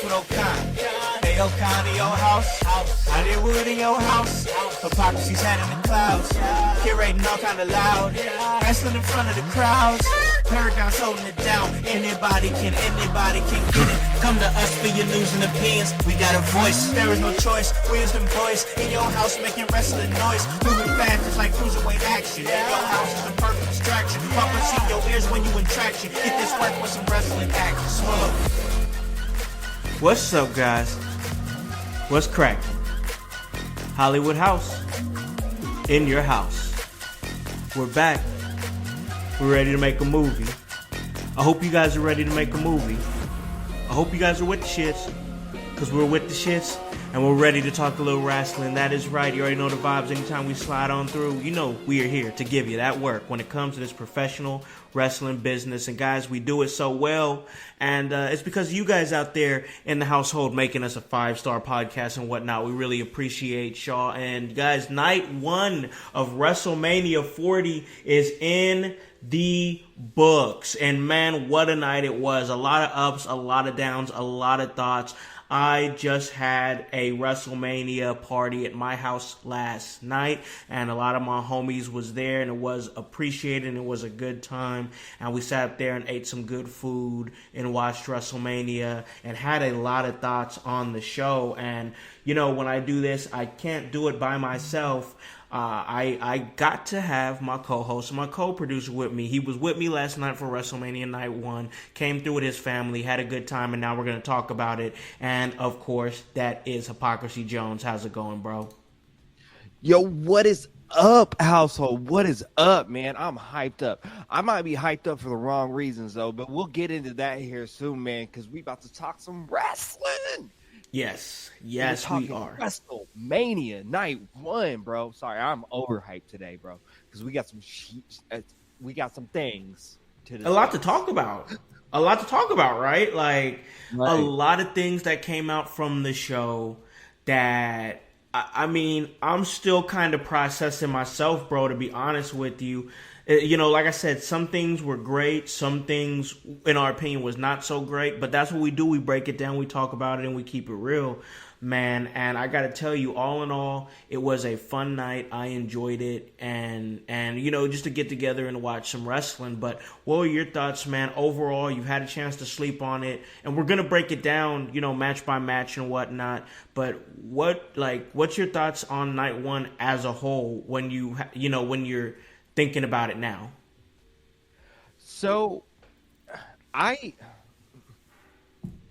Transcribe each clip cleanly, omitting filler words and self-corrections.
with O'Connor. Hey, O'Connor, your house. Hollywood in your house. Hypocrisy's head in the clouds. Curating all kind of loud. Wrestling in front of the crowds. Paragon's holding it down. Anybody can get it. Come to us for your news and opinions. We got a voice. There is no choice. We is them boys in your house making wrestling noise. Moving fast, it's like cruiserweight action. In your house is a perfect distraction. Pop us in your ears when you in traction. Get this work with some wrestling action. Smoke. What's up, guys? What's cracking? Hollywood House. In your house. We're back. We're ready to make a movie. I hope you guys are ready to make a movie. I hope you guys are with the shits, because we're with the shits, and we're ready to talk a little wrestling. That is right. You already know the vibes. Anytime we slide on through, you know we are here to give you that work when it comes to this professional wrestling business. And guys, we do it so well, and it's because you guys out there in the household making us a 5-star podcast and whatnot. We really appreciate y'all. And guys, night 1 of WrestleMania 40 is in the books, and man, what a night it was. A lot of ups, a lot of downs, a lot of thoughts. I just had a WrestleMania party at my house last night, and a lot of my homies was there, and it was appreciated, and it was a good time, and we sat there and ate some good food and watched WrestleMania and had a lot of thoughts on the show. And you know, when I do this, I can't do it by myself. I got to have my co-host, my co-producer with me. He was with me last night for WrestleMania Night 1, came through with his family, had a good time, and now we're going to talk about it. And, of course, that is Hypocrisy Jones. How's it going, bro? Yo, what is up, household? What is up, man? I'm hyped up. I might be hyped up for the wrong reasons, though, but we'll get into that here soon, man, because we about to talk some wrestling. Yes, we are. WrestleMania Night 1, bro. Sorry, I'm overhyped today, bro, because we got some things to discuss. A lot to talk about, right? Like, right. A lot of things that came out from the show that, I mean, I'm still kind of processing myself, bro, to be honest with you. You know, like I said, some things were great. Some things, in our opinion, was not so great. But that's what we do. We break it down. We talk about it, and we keep it real, man. And I got to tell you, all in all, it was a fun night. I enjoyed it. And you know, just to get together and watch some wrestling. But what were your thoughts, man? Overall, you've had a chance to sleep on it. And we're going to break it down, you know, match by match and whatnot. But what's your thoughts on Night 1 as a whole when when you're thinking about it now? So, Night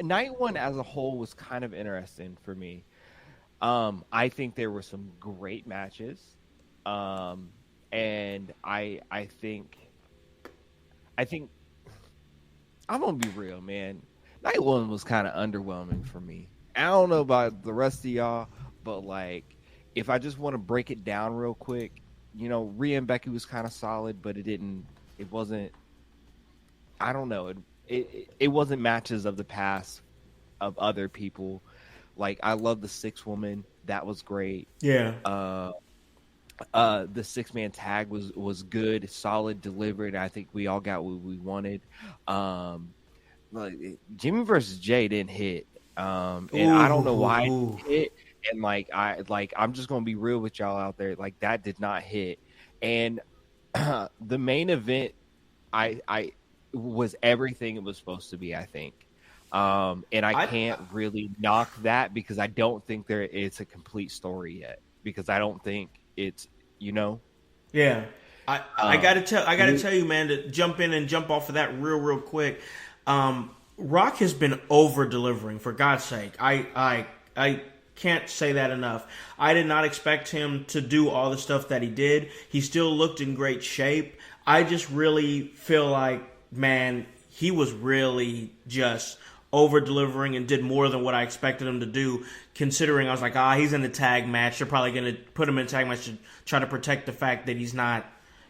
1 as a whole was kind of interesting for me. I think there were some great matches, and I think I'm gonna be real, man. Night 1 was kind of underwhelming for me. I don't know about the rest of y'all, but like, if I just want to break it down real quick. You know, Rhea and Becky was kind of solid, but it wasn't, I don't know. It wasn't matches of the past of other people. Like, I love the 6-woman. That was great. Yeah. The 6-man tag was good, solid, delivered. I think we all got what we wanted. Like, Jimmy versus Jay didn't hit. And I don't know why it didn't hit. And I'm just gonna be real with y'all out there. Like, that did not hit. And the main event, I was everything it was supposed to be. I think, and I can't really knock that because I don't think it's a complete story yet. Because I don't think it's, you know. Yeah, I gotta tell you, man, to jump in and jump off of that real quick. Rock has been over delivering, for God's sake. I can't say that enough. I did not expect him to do all the stuff that he did. He still looked in great shape. I just really feel like, man, he was really just over delivering and did more than what I expected him to do, considering I was like, he's in the tag match. They're probably going to put him in a tag match to try to protect the fact that he's not,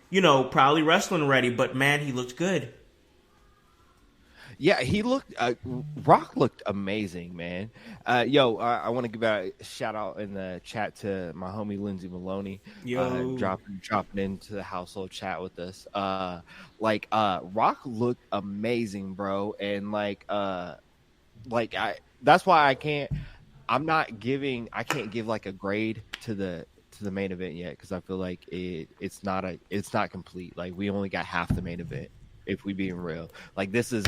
you know, probably wrestling ready. But man, he looked good. Yeah, he looked. Rock looked amazing, man. I want to give a shout out in the chat to my homie Lindsay Maloney. Dropping into the household chat with us. Rock looked amazing, bro, and that's why I can't. I can't give like a grade to the main event yet because I feel like it's not complete. Like we only got half the main event. If we being real, like this is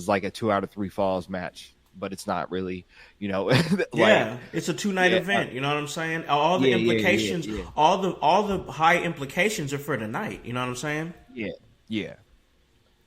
like a 2 out of 3 falls match, but it's not really, like Yeah, it's a 2 night yeah, event. You know what I'm saying? All the yeah, yeah, yeah, implications, yeah, all the high implications are for tonight. You know what I'm saying? yeah, yeah,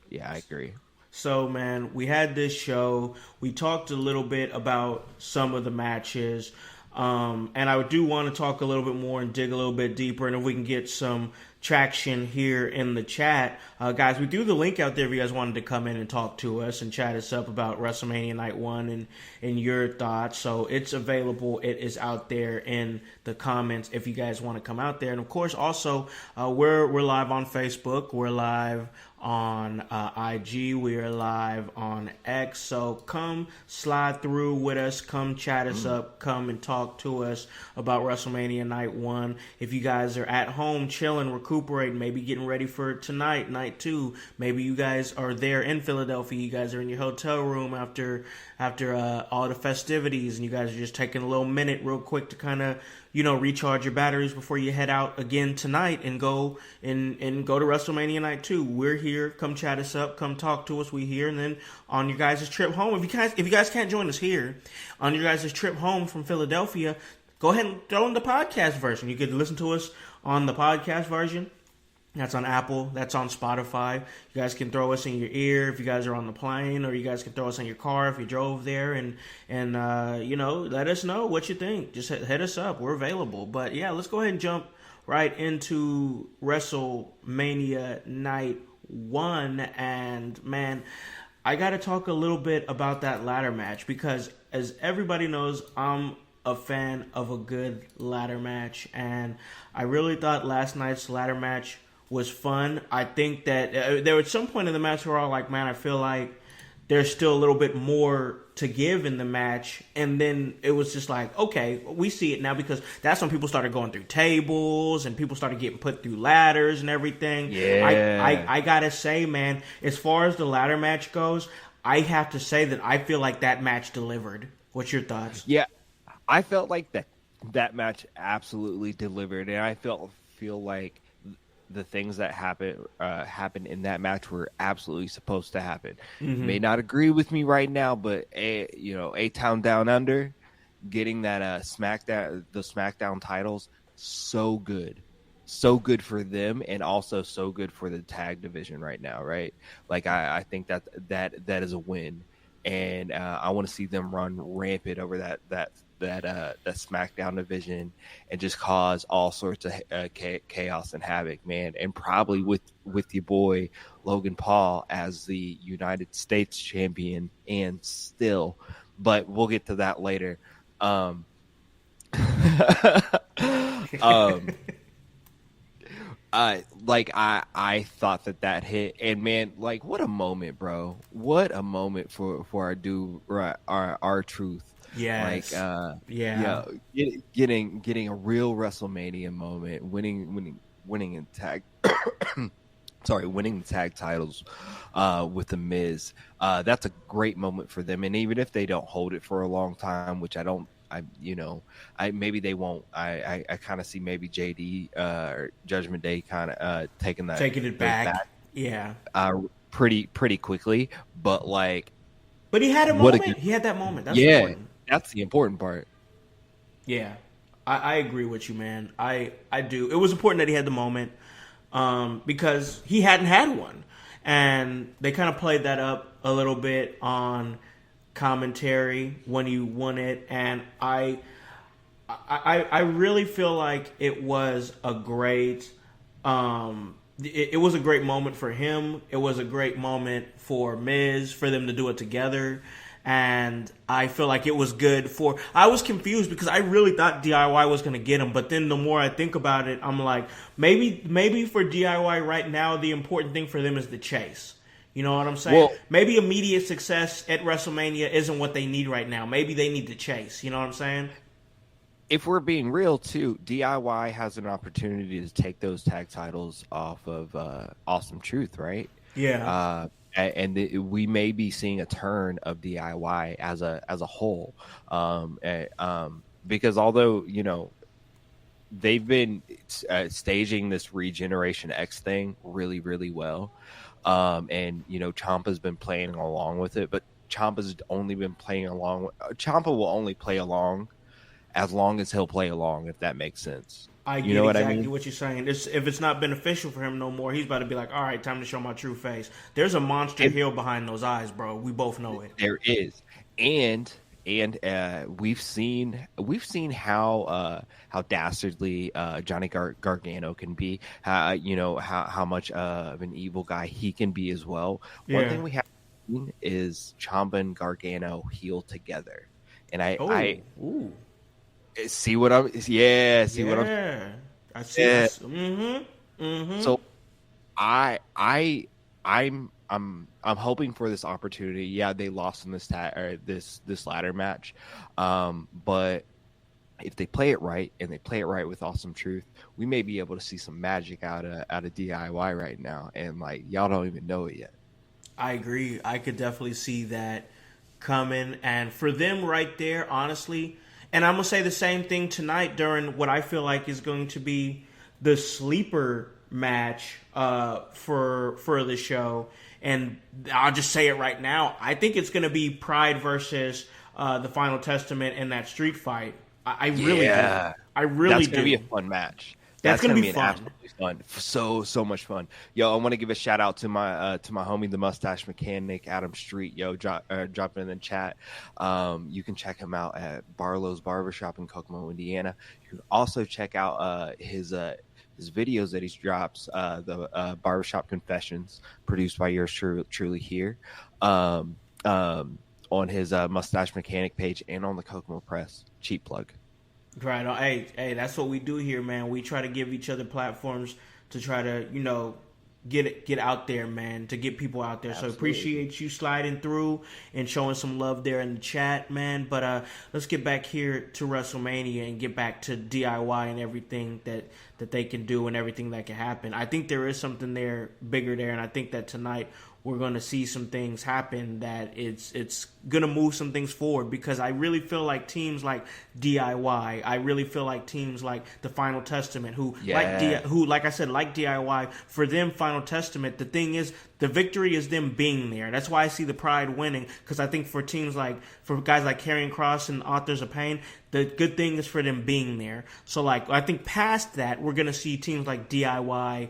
yeah. I agree. So, man, we had this show. We talked a little bit about some of the matches. And I do want to talk a little bit more and dig a little bit deeper. And if we can get some traction here in the chat. Guys, we threw the link out there if you guys wanted to come in and talk to us and chat us up about WrestleMania Night 1 and your thoughts. So it's available. It is out there in the comments if you guys want to come out there. And, of course, also, we're live on Facebook. We're live on IG. We are live on X. So come slide through with us. Come chat us up. Come and talk to us about WrestleMania Night 1. If you guys are at home chilling, recuperating, maybe getting ready for tonight, Night 2. Maybe you guys are there in Philadelphia. You guys are in your hotel room after all the festivities, and you guys are just taking a little minute real quick to kind of, recharge your batteries before you head out again tonight and go to WrestleMania Night 2. We're here. Come chat us up. Come talk to us. We here. And then on your guys' trip home, if you guys can't join us here, on your guys' trip home from Philadelphia, go ahead and throw in the podcast version. You could listen to us on the podcast version. That's on Apple. That's on Spotify. You guys can throw us in your ear if you guys are on the plane, or you guys can throw us in your car if you drove there, and let us know what you think. Just hit us up. We're available. But yeah, let's go ahead and jump right into WrestleMania Night 1. And man, I got to talk a little bit about that ladder match because, as everybody knows, I'm a fan of a good ladder match, and I really thought last night's ladder match was fun. I think that there was some point in the match where I was like, man, I feel like there's still a little bit more to give in the match. And then it was just like, okay, we see it now, because that's when people started going through tables and people started getting put through ladders and everything. Yeah. I gotta say, man, as far as the ladder match goes, I have to say that I feel like that match delivered. What's your thoughts? Yeah, I felt like that match absolutely delivered, and I feel like the things that happened in that match were absolutely supposed to happen. You may not agree with me right now, but A-Town Down Under getting that the SmackDown titles, so good for them, and also so good for the tag division right now, right? Like I think that is a win, and I want to see them run rampant over that SmackDown division and just cause all sorts of chaos and havoc, man. And probably with your boy Logan Paul as the United States champion, and still, but we'll get to that later. I thought that hit, and man, like, what a moment, bro! What a moment for our dude, our truth. Yes. Getting a real WrestleMania moment, winning in tag. Winning the tag titles with the Miz. That's a great moment for them, and even if they don't hold it for a long time, which I don't. Maybe they won't. I kind of see maybe JD or Judgment Day kind of taking it back. Yeah. Pretty quickly, but he had a moment. He had that moment. That's important. That's the important part. Yeah, I agree with you, man. I do. It was important that he had the moment because he hadn't had one, and they kind of played that up a little bit on commentary when he won it, and I really feel like it was a great it was a great moment for him. It was a great moment for Miz, for them to do it together. And I feel like it was good I was confused because I really thought DIY was going to get him. But then the more I think about it, I'm like, maybe for DIY right now, the important thing for them is the chase. You know what I'm saying? Well, maybe immediate success at WrestleMania isn't what they need right now. Maybe they need the chase. You know what I'm saying? If we're being real, too, DIY has an opportunity to take those tag titles off of Awesome Truth, right? Yeah. We may be seeing a turn of DIY as a whole, because although they've been staging this Regeneration X thing really, really well. And Ciampa's been playing along with it, but Ciampa's only been playing along. Ciampa will only play along as long as he'll play along, if that makes sense. I You get know what I exactly mean? what you're saying. If it's not beneficial for him no more, he's about to be like, all right, time to show my true face. There's a monster heel behind those eyes, bro. We both know it. There is, and we've seen how dastardly Johnny Gargano can be. How much of an evil guy he can be as well. One thing we have seen is Ciampa and Gargano heel together, and I ooh. see what I'm. Yeah, see what I'm. Yeah, I see. Yeah. So I'm hoping for this opportunity. Yeah, they lost in this ladder match, but if they play it right and they play it right with Awesome Truth, we may be able to see some magic out of DIY right now, and like y'all don't even know it yet. I agree. I could definitely see that coming, and for them right there, honestly. And I'm gonna say the same thing tonight during what I feel like is going to be the sleeper match for the show. And I'll just say it right now. I think it's going to be Pride versus the Final Testament in that street fight. I really do. I really That's do. going to be a fun match. That's going to be fun. fun. Absolutely fun. So much fun. Yo, I want to give a shout out to my homie, the Mustache Mechanic, Adam Street. Yo, drop in the chat. You can check him out at Barlow's Barbershop in Kokomo, Indiana. You can also check out his videos that he drops, the Barbershop Confessions, produced by yours truly here, on his Mustache Mechanic page and on the Kokomo Press. Cheap plug. Right. Hey, that's what we do here, man. We try to give each other platforms to try to, get out there, man, to get people out there. Absolutely. So appreciate you sliding through and showing some love there in the chat, man. But let's get back here to WrestleMania and get back to DIY and everything that they can do and everything that can happen. I think there is something there bigger there, and I think that tonight we're going to see some things happen that it's going to move some things forward, because I really feel like teams like DIY, I really feel like teams like the Final Testament, like I said, like DIY, for them, Final Testament, the thing is, the victory is them being there. That's why I see the Pride winning, because I think for guys like Karrion Kross and Authors of Pain, the good thing is for them being there. So I think past that, we're going to see teams like DIY,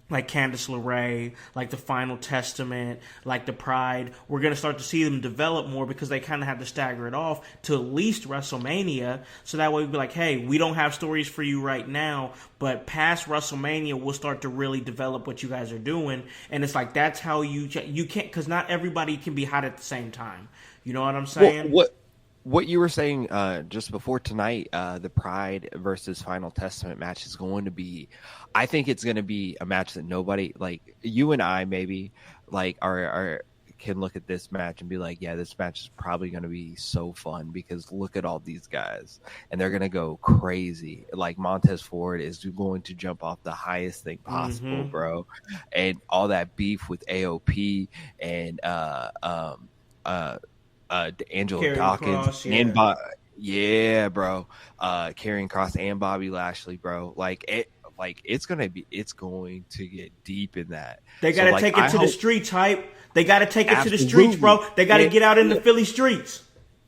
like Candice LeRae, like the Final Testament, like the Pride. We're going to start to see them develop more, because they kind of have to stagger it off to at least WrestleMania. So that way we'll be like, hey, we don't have stories for you right now, but past WrestleMania, we'll start to really develop what you guys are doing. And it's like, that's how you can't, because not everybody can be hot at the same time. You know what I'm saying? What you were saying just before tonight, the Pride versus Final Testament match is going to be, I think it's going to be a match that nobody, like you and I maybe, like can look at this match and be like, yeah, this match is probably going to be so fun, because look at all these guys and they're going to go crazy. Like Montez Ford is going to jump off the highest thing possible, bro. And all that beef with AOP and Angelo Karrion Dawkins Kross, and bro, Karrion Kross and Bobby Lashley, bro. It's going to get deep in that. They got to take it to the streets, hype. They got to take it to the streets, bro. They got to get out in the Philly streets.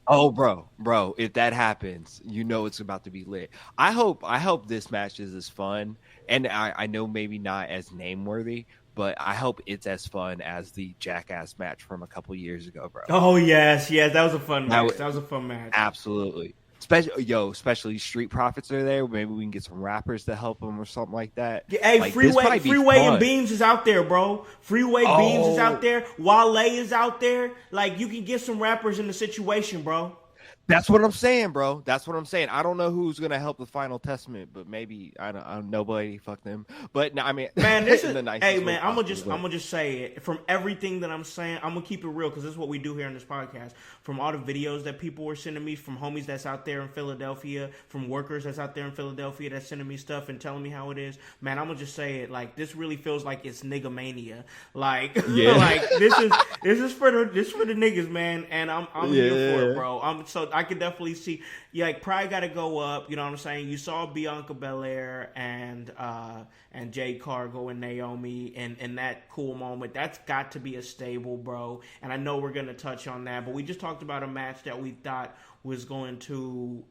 Oh, bro, if that happens, it's about to be lit. I hope this match is as fun, and I know maybe not as name worthy, but I hope it's as fun as the Jackass match from a couple years ago, bro. Oh, yes, that was a fun match. That was a fun match. Absolutely. Especially Street Profits are there. Maybe we can get some rappers to help them or something like that. Yeah, hey, Freeway and Beans is out there, bro. Beans is out there. Wale is out there. Like, you can get some rappers in the situation, bro. That's what I'm saying, bro. That's what I'm saying. I don't know who's gonna help the Final Testament, but maybe I don't nobody. Fuck them. But no, I mean, Man, this is the nicest hey way man. I'm possible, but- gonna just say it from everything that I'm saying. I'm gonna keep it real because this is what we do here on this podcast. From all the videos that people were sending me, from homies that's out there in Philadelphia, from workers that's out there in Philadelphia that's sending me stuff and telling me how it is. Man, I'm gonna just say it. Like this really feels like it's nigga mania. Like Yeah. like this is for the niggas, man. And I'm here for it, bro. So I could definitely see. Yeah, like Pride got to go up. You know what I'm saying? You saw Bianca Belair and Jade Cargill and Naomi in that cool moment. That's got to be a stable, bro. And I know we're gonna touch on that, but we just talked about a match that we thought was going to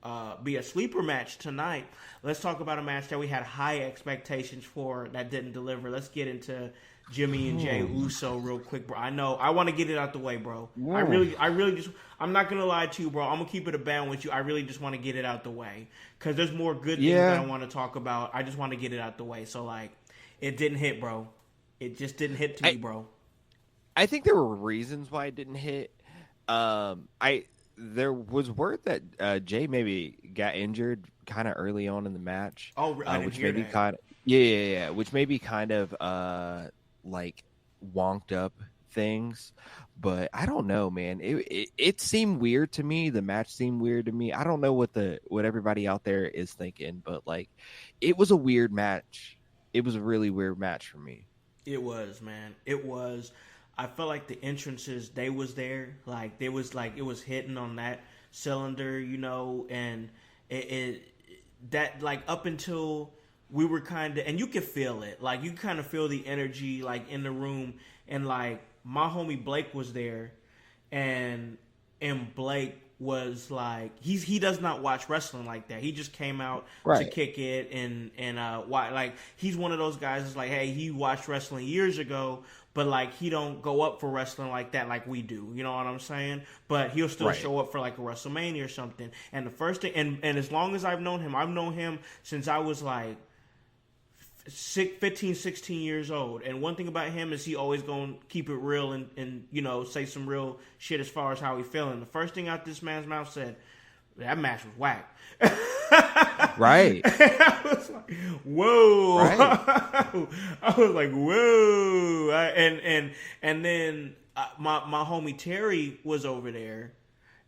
be a sleeper match tonight. Let's talk about a match that we had high expectations for that didn't deliver. Let's get into Jimmy and Jay Uso real quick, bro. I know I want to get it out the way, bro. I really just. I'm not gonna lie to you, bro. I'm gonna keep it a band with you. I really just want to get it out the way because there's more good things that I want to talk about. I just want to get it out the way. So like, it didn't hit, bro. It just didn't hit to me, bro. I think there were reasons why it didn't hit. There was word that Jay maybe got injured kind of early on in the match. Oh, I didn't which hear maybe that. kind of yeah, which maybe kind of like wonked up things. But I don't know, man. It seemed weird to me. The match seemed weird to me. I don't know what everybody out there is thinking, but like, it was a weird match. It was a really weird match for me. It was, man. It was. I felt like the entrances, they was there. Like, it was hitting on that cylinder, you know, and that, like, up until we were kind of, and you could feel it. Like, you kind of feel the energy, like, in the room. And, like, my homie Blake was there, and Blake was like, he does not watch wrestling like that. He just came out to kick it, and like, he's one of those guys that's like, hey, he watched wrestling years ago, but like, he don't go up for wrestling like that like we do. You know what I'm saying? But he'll still show up for like a WrestleMania or something. And the first thing, and as long as I've known him since I was like 15, 16 years old. And one thing about him is he always going to keep it real and, you know, say some real shit as far as how he feeling. The first thing out this man's mouth said, that match was whack. Right. I was like, whoa. Right. I was like, whoa. And then my homie Terry was over there,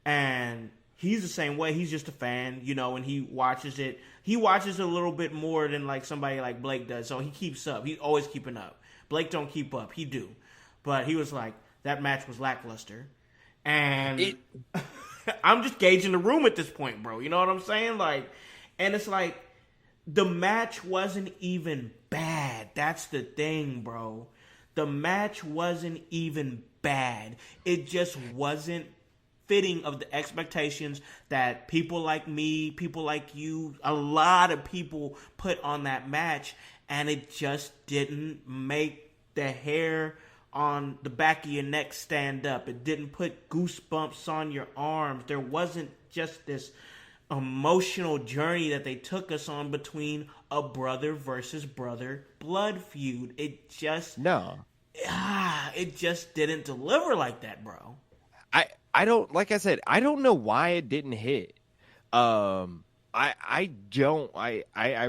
and he's the same way. He's just a fan, you know, and he watches it. He watches a little bit more than like somebody like Blake does. So he keeps up. He's always keeping up. Blake don't keep up. He do. But he was like, that match was lackluster. And I'm just gauging the room at this point, bro. You know what I'm saying? Like, and it's like, the match wasn't even bad. That's the thing, bro. The match wasn't even bad. It just wasn't fitting of the expectations that people like me, people like you, a lot of people put on that match, and it just didn't make the hair on the back of your neck stand up. It didn't put goosebumps on your arms. There wasn't just this emotional journey that they took us on between a brother versus brother blood feud. It just it just didn't deliver like that, bro. I don't, like I said, I don't know why it didn't hit. I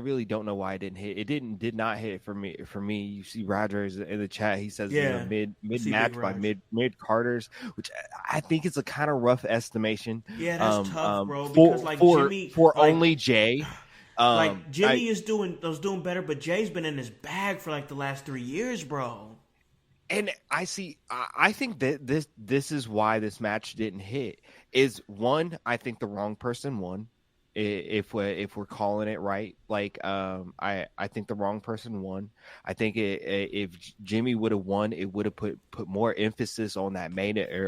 really don't know why it didn't hit. It did not hit for me. You see Rogers in the chat. He says mid match by mid Carters, which I think is a kind of rough estimation. Yeah, that's tough, bro. Because like Jimmy, for like, only Jay. Like Jimmy was doing better, but Jay's been in his bag for like the last 3 years, bro. And I think that this is why this match didn't hit. Is one, I think the wrong person won. If we're calling it right, like I think the wrong person won. I think if Jimmy would have won, it would have put more emphasis on that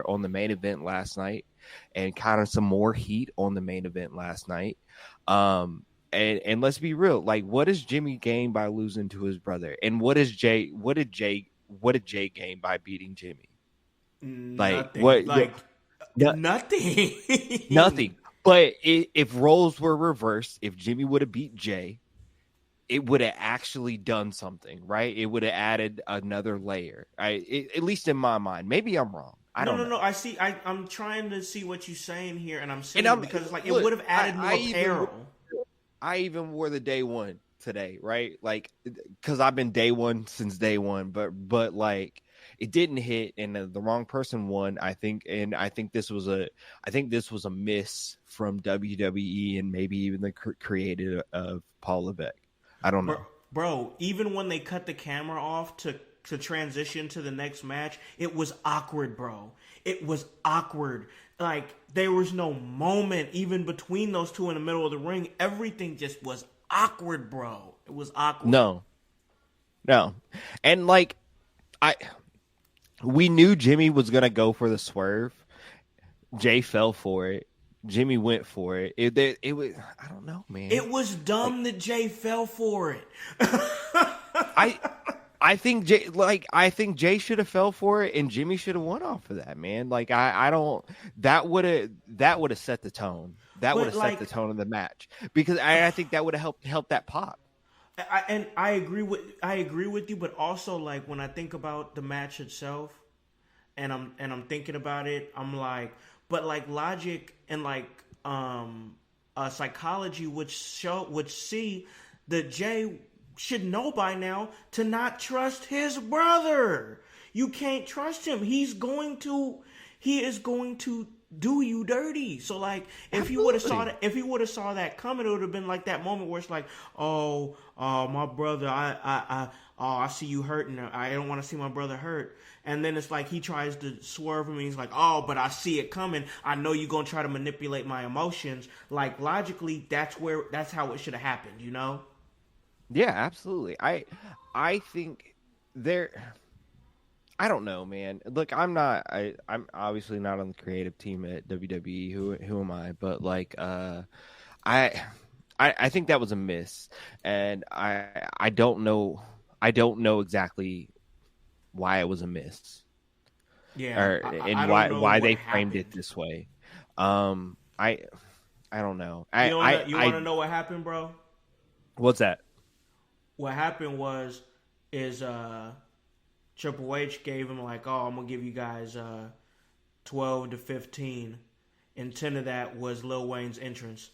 on the main event last night, and kind of some more heat on the main event last night. And let's be real, like, what does Jimmy gain by losing to his brother? And what did Jay gain by beating Jimmy? Nothing. Nothing. Nothing. But if roles were reversed, if Jimmy would have beat Jay, it would have actually done something, right? It would have added another layer. At least in my mind. Maybe I'm wrong. I No, don't no, know. no. I see. I'm trying to see what you're saying here, and I'm saying And I'm because it's like it look, would have added more apparel. I even wore the day one today, right? Like, because I've been day one since day one, but like it didn't hit, and the wrong person won. I think, and I think this was a miss from WWE and maybe even the creator of Paul Levesque. I don't know. Bro, even when they cut the camera off to transition to the next match, it was awkward, bro. It was awkward. Like there was no moment even between those two in the middle of the ring. Everything just was awkward, bro. It was awkward. No, and like we knew Jimmy was gonna go for the swerve. Jay fell for it. Jimmy went for it. It was, I don't know, man. It was dumb that Jay fell for it. I think Jay should have fell for it, and Jimmy should have won off of that, man. Like I don't. That would have set the tone. That would have set the tone of the match, because I think that would have helped that pop. I agree with you, but also like when I think about the match itself, and I'm thinking about it, I'm like, but like logic and like psychology would see that Jay should know by now to not trust his brother. You can't trust him. He is going to do you dirty. So like if he would have saw that coming, it would have been like that moment where it's like, oh my brother, I see you hurting. I don't want to see my brother hurt. And then it's like he tries to swerve him and he's like, oh, but I see it coming. I know you're gonna try to manipulate my emotions. Like logically, that's how it should have happened, you know? Yeah, absolutely. I think I don't know, man. Look, I'm obviously not on the creative team at WWE. Who am I? But like, I think that was a miss, and I don't know exactly why it was a miss. Yeah, and why they framed it this way. I don't know. You want to know what happened, bro? What's that? What happened is Triple H gave him like, oh, I'm gonna give you guys 12 to 15, and 10 of that was Lil Wayne's entrance.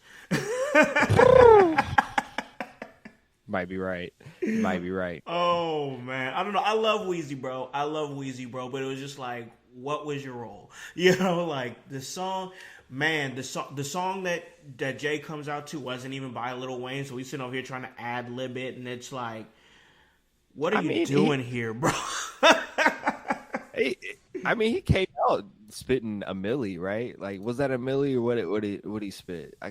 Might be right. Oh man, I don't know. I love Wheezy, bro. But it was just like, what was your role? You know, like the song. Man, the song that Jay comes out to wasn't even by Lil Wayne, so he's sitting over here trying to ad lib it, and it's like, what are you doing here, bro? He came out spitting a milli, right? Like, was that a milli or what he spit? I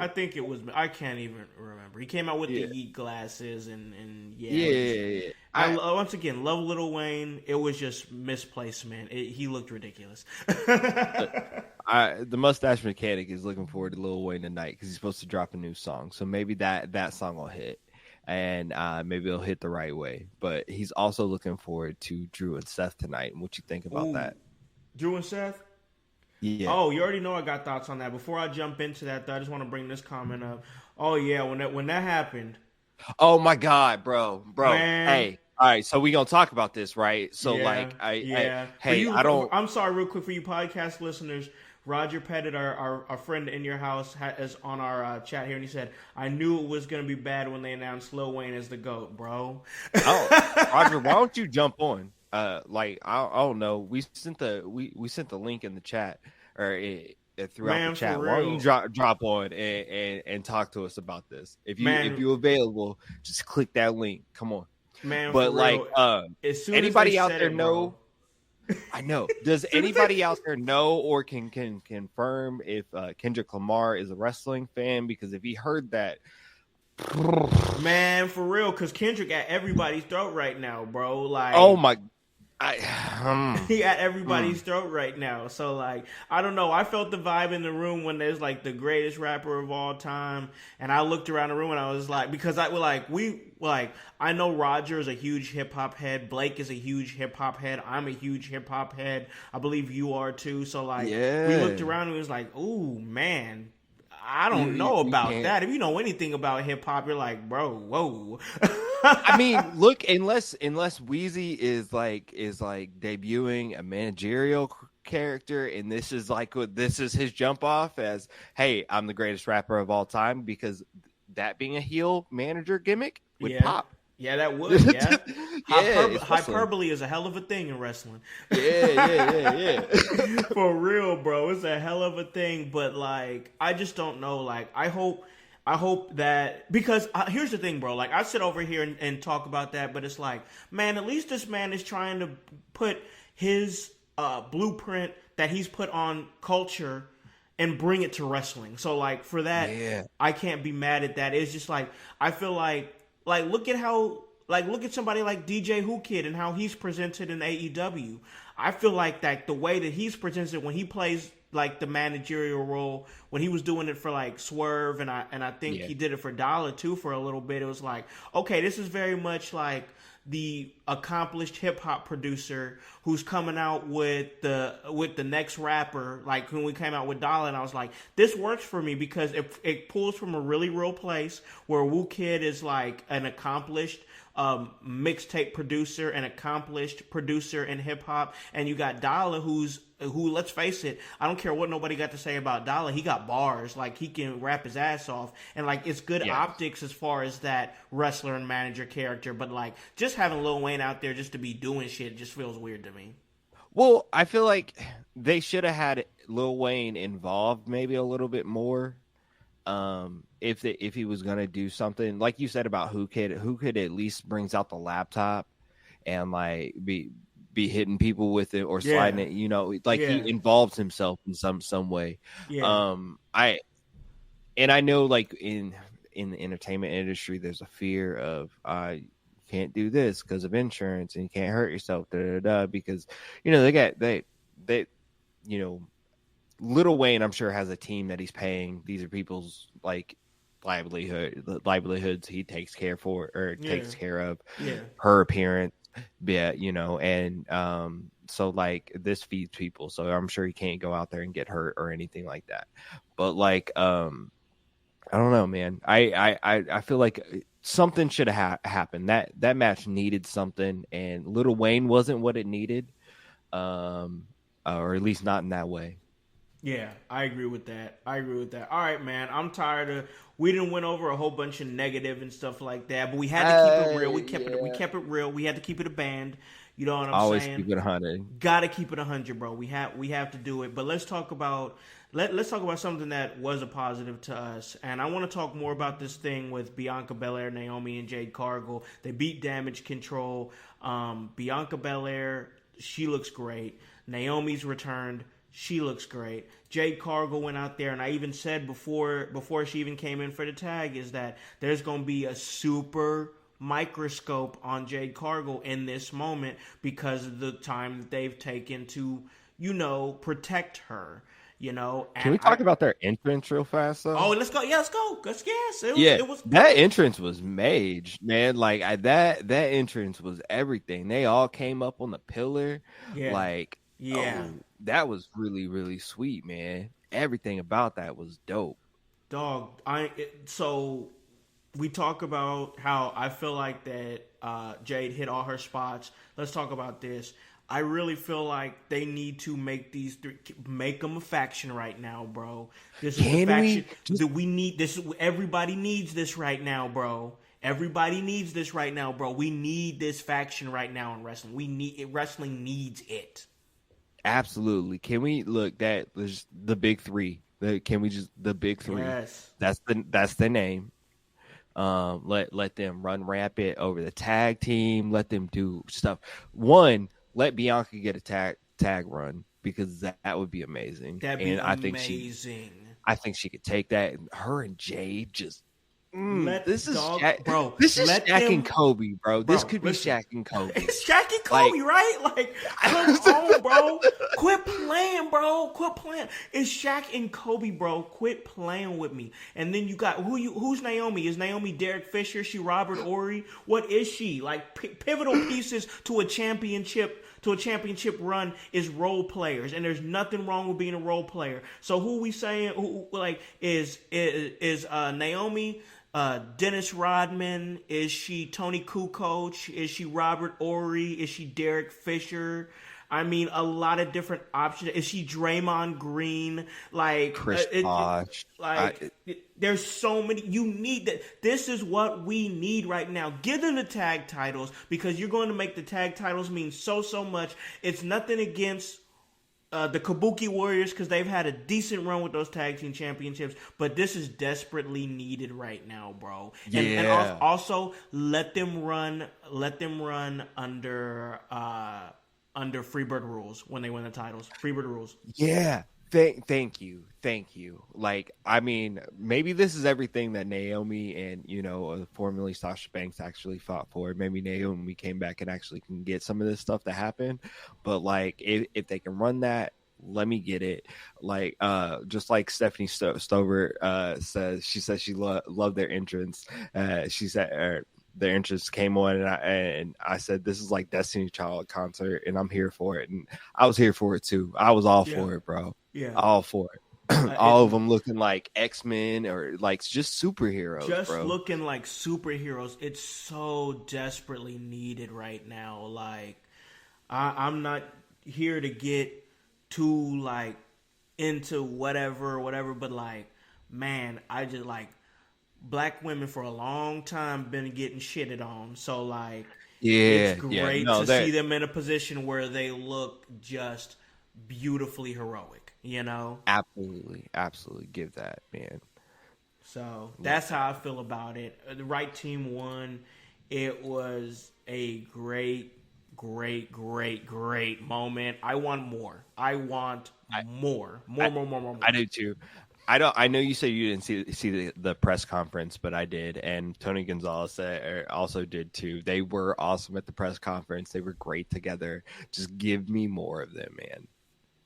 think it was. I can't even remember. He came out with the Yeet glasses and yeah. I once again love Lil Wayne. It was just misplacement. He looked ridiculous. The mustache mechanic is looking forward to Lil Wayne tonight because he's supposed to drop a new song. So maybe that song will hit, and maybe it'll hit the right way. But he's also looking forward to Drew and Seth tonight. And what you think about that? Drew and Seth? Yeah. Oh, you already know I got thoughts on that. Before I jump into that, though, I just want to bring this comment up. Oh yeah, when that happened. Oh my God, bro. Man. Hey. All right, so we gonna talk about this, right? So I'm sorry, real quick for you podcast listeners. Roger Pettit, our friend in your house, is on our chat here, and he said, "I knew it was gonna be bad when they announced Lil Wayne as the GOAT, bro." Oh, Roger, why don't you jump on? I don't know. We sent the link in the chat or throughout the chat. Why don't you drop on and talk to us about this? If you're available, just click that link. Come on. Man, but like, anybody out there know? I know. Does anybody out there know or can confirm if Kendrick Lamar is a wrestling fan? Because if he heard that, man, for real, because Kendrick at everybody's throat right now, bro. Like, oh my. He at everybody's throat right now. So like, I don't know. I felt the vibe in the room when there's like the greatest rapper of all time, and I looked around the room and I was like, because I know Roger is a huge hip hop head. Blake is a huge hip hop head. I'm a huge hip hop head. I believe you are too. So like, we looked around and it was like, ooh man, I don't know about that. If you know anything about hip hop, you're like, bro, whoa. I mean, look, unless Wheezy is like debuting a managerial character, and this is his jump off as, hey, I'm the greatest rapper of all time, because that being a heel manager gimmick would pop. Yeah, that would. Yeah, Yeah, hyperbole is a hell of a thing in wrestling. Yeah. For real, bro, it's a hell of a thing. But like, I just don't know. Like, I hope that, because here's the thing, bro. Like, I sit over here and talk about that, but it's like, man, at least this man is trying to put his blueprint that he's put on culture and bring it to wrestling. So like, for that, I can't be mad at that. It's just like, I feel like look at somebody like DJ Who Kid and how he's presented in AEW. I feel like that the way that he's presented when he plays like the managerial role, when he was doing it for like Swerve, and I think he did it for Dollar too for a little bit. It was like, okay, this is very much like the accomplished hip hop producer who's coming out with the next rapper. Like when we came out with Dollar, and I was like, this works for me because it pulls from a really real place where Woo Kid is like an accomplished mixtape producer, an accomplished producer in hip hop, and you got Dollar who, let's face it, I don't care what nobody got to say about Dollar, he got bars, like he can rap his ass off, and like it's good optics as far as that wrestler and manager character, but like just having Lil Wayne out there just to be doing shit just feels weird to me. Well, I feel like they should have had Lil Wayne involved maybe a little bit more. If he was gonna do something like you said about Who Kid at least brings out the laptop and like be hitting people with it or sliding it, you know, like he involves himself in some way. I know like in the entertainment industry, there's a fear of you can't do this because of insurance and you can't hurt yourself, because you know they you know, Lil Wayne, I'm sure, has a team that he's paying. These are people's like livelihoods he takes care of. Her appearance, you know, and so like this feeds people. So I'm sure he can't go out there and get hurt or anything like that. But like, I don't know, man. I feel like something should have happened. That match needed something, and Lil Wayne wasn't what it needed, or at least not in that way. Yeah, I agree with that. All right, man. I'm tired of. We didn't went over a whole bunch of negative and stuff like that, but we had to keep it real. We kept it real. We had to keep it a band. You know what I'm Always saying? Keep it 100. Gotta keep it 100, bro. We have to do it. But let's talk about something that was a positive to us. And I want to talk more about this thing with Bianca Belair, Naomi, and Jade Cargill. They beat Damage Control. Bianca Belair, she looks great. Naomi's returned. She looks great. Jade Cargill went out there, and I even said before she even came in for the tag, is that there's going to be a super microscope on Jade Cargill in this moment because of the time that they've taken to, you know, protect her. You know, can we talk about their entrance real fast though? Oh, let's go. Yeah, let's go. It was that entrance was mage, man. Like that entrance was everything. They all came up on the pillar. That was really, really sweet, man. Everything about that was dope. Dog, so we talk about how I feel like that Jade hit all her spots. Let's talk about this. I really feel like they need to make make them a faction right now, bro. This is a faction. We need this. Everybody needs this right now, bro. Everybody needs this right now, bro. We need this faction right now in wrestling. Wrestling needs it. Absolutely. Can we look? That was the big three. Can we just the big three? Yes. That's the name. Let them run rapid over the tag team. Let them do stuff. One, let Bianca get a tag run because that would be amazing. That'd be amazing. I think she could take that. Her and Jade just. This is Shaq and Kobe, bro. This could be Shaq and Kobe. It's Shaq and Kobe, right? Like, come on, bro. Quit playing, bro. Quit playing. It's Shaq and Kobe, bro. Quit playing with me. And then you got who's Naomi? Is Naomi Derek Fisher? She Robert Ory? What is she? Like pivotal pieces to a championship run is role players, and there's nothing wrong with being a role player. So who we saying? Who like is Naomi? Dennis Rodman? Is she Tony Kukoc? Is she Robert Ory? Is she Derek Fisher? I mean, a lot of different options. Is she Draymond Green? Like Chris Bosh. there's so many. You need that. This is what we need right now. Give them the tag titles because you're going to make the tag titles mean so much. It's nothing against the Kabuki Warriors because they've had a decent run with those tag team championships, but this is desperately needed right now, bro. And also let them run under Freebird rules when they win the titles. Freebird rules. Yeah. Thank you. Like, I mean, maybe this is everything that Naomi and, formerly Sasha Banks actually fought for. Maybe Naomi came back and actually can get some of this stuff to happen. But, like, if they can run that, let me get it. Like, just like Stephanie Stover says, she says she loved their entrance. She said, their entrance came on, and I said, this is like Destiny Child concert, and I'm here for it. And I was here for it too. I was all for it, bro. Yeah, all for it. All of them looking like X-Men or like just superheroes, just bro. Looking like superheroes. It's so desperately needed right now. Like, I'm not here to get too like into whatever, but like, man, I just like black women for a long time been getting shitted on. So like, it's great to see them in a position where they look just beautifully heroic, Absolutely give that, man. So that's how I feel about it. The right team won. It was a great moment. I want more. More. I do too. I know you said you didn't see the press conference, but I did, and Tony Gonzalez also did too. They were awesome at the press conference. They were great together. Just give me more of them, man.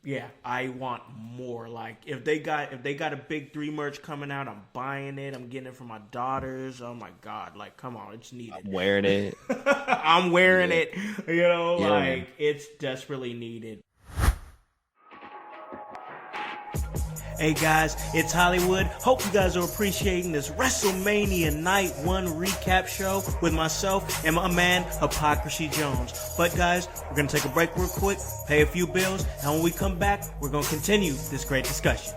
Yeah, I want more. Like if they got a big 3 merch coming out, I'm buying it. I'm getting it for my daughters. Oh my god, like come on, it's needed. I'm wearing it. I'm wearing it. Like it's desperately needed. Hey guys, it's Hollywood. Hope you guys are appreciating this WrestleMania Night 1 recap show with myself and my man, Hypocrisy Jones. But guys, we're going to take a break real quick, pay a few bills, and when we come back, we're going to continue this great discussion.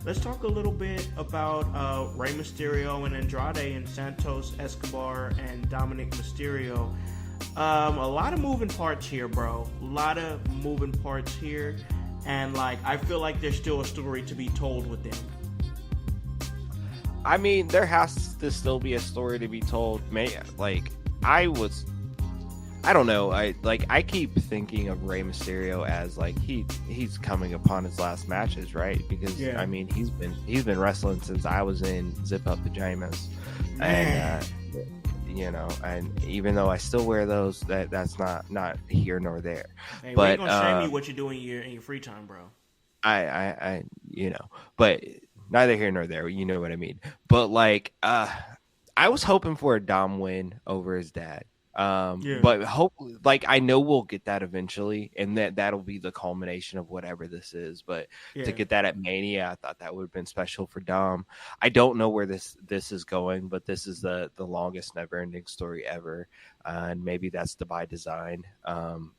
Let's talk a little bit about Rey Mysterio and Andrade and Santos Escobar and Dominic Mysterio. A lot of moving parts here, bro. And like I feel like there's still a story to be told with them. I mean, there has to still be a story to be told. I don't know. I keep thinking of Rey Mysterio as like he's coming upon his last matches, right? Because I mean he's been wrestling since I was in zip up pajamas, and and even though I still wear those, that's not here nor there. Hey, but we ain't gonna shame you what you're doing in your free time, bro. I but neither here nor there. You know what I mean. But like, I was hoping for a Dom win over his dad. But hopefully, like I know we'll get that eventually, and that'll be the culmination of whatever this is. But to get that at Mania, I thought that would have been special for Dom. I don't know where this is going, but this is the longest never-ending story ever, and maybe that's by design.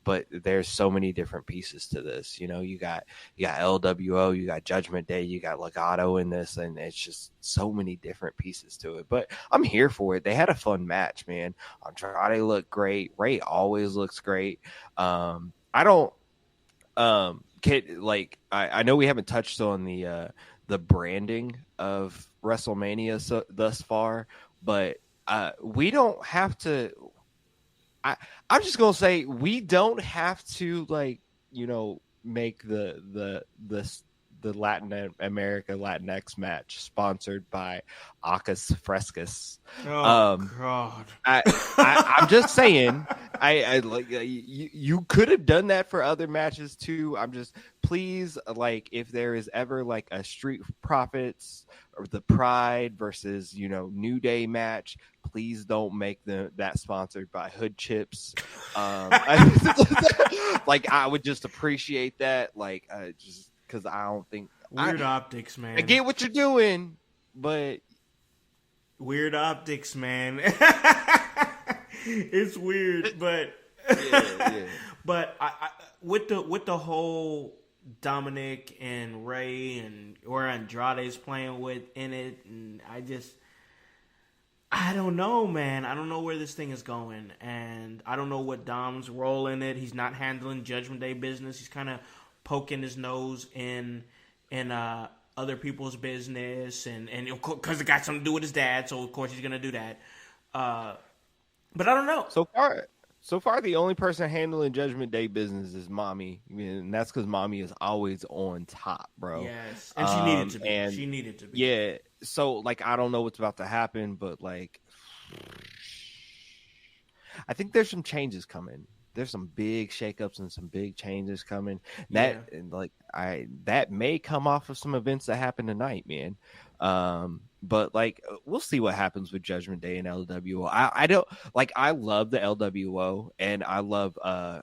But there's so many different pieces to this. You got LWO, you got Judgment Day, you got Legato in this, and it's just so many different pieces to it. But I'm here for it. They had a fun match, man. Andrade look great. Ray always looks great. I know we haven't touched on the branding of WrestleMania thus far, but we don't have to. I'm just gonna say we don't have to make the Latin America Latinx match sponsored by Acas Frescas. Oh God! I'm just saying. I like you could have done that for other matches too. I'm just please if there is ever like a Street Profits or the Pride versus New Day match, please don't make that sponsored by Hood Chips. I would just appreciate that. Just. Because I don't think weird optics, man. I get what you're doing, but weird optics, man. It's weird, but Yeah. but I with the whole Dominic and Ray and where Andrade's playing with in it, and I don't know, man. I don't know where this thing is going, and I don't know what Dom's role in it. He's not handling Judgment Day business. He's kind of poking his nose in other people's business, and because it got something to do with his dad, so of course he's gonna do that. But I don't know. So far, the only person handling Judgment Day business is Mommy, and that's because Mommy is always on top, bro. Yes, and she needed to be. She needed to be. Yeah. So, like, I don't know what's about to happen, but like, I think there's some changes coming. There's some big shakeups and some big changes coming. That that may come off of some events that happen tonight, man. But like, we'll see what happens with Judgment Day and LWO. I don't like. I love the LWO, and I love I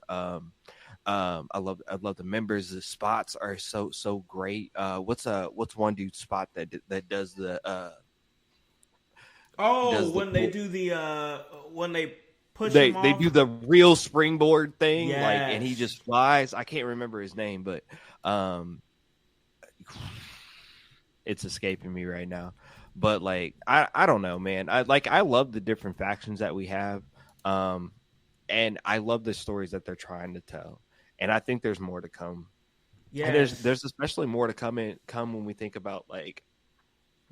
love the members. The spots are so great. What's one dude's spot that does the when they do the when they push they him off. they do the real springboard thing, Yes. like, and he just flies. I can't remember his name, but it's escaping me right now. But like, I don't know, man. I love the different factions that we have, and I love the stories that they're trying to tell. And I think there's more to come. Yeah, there's especially more to come when we think about like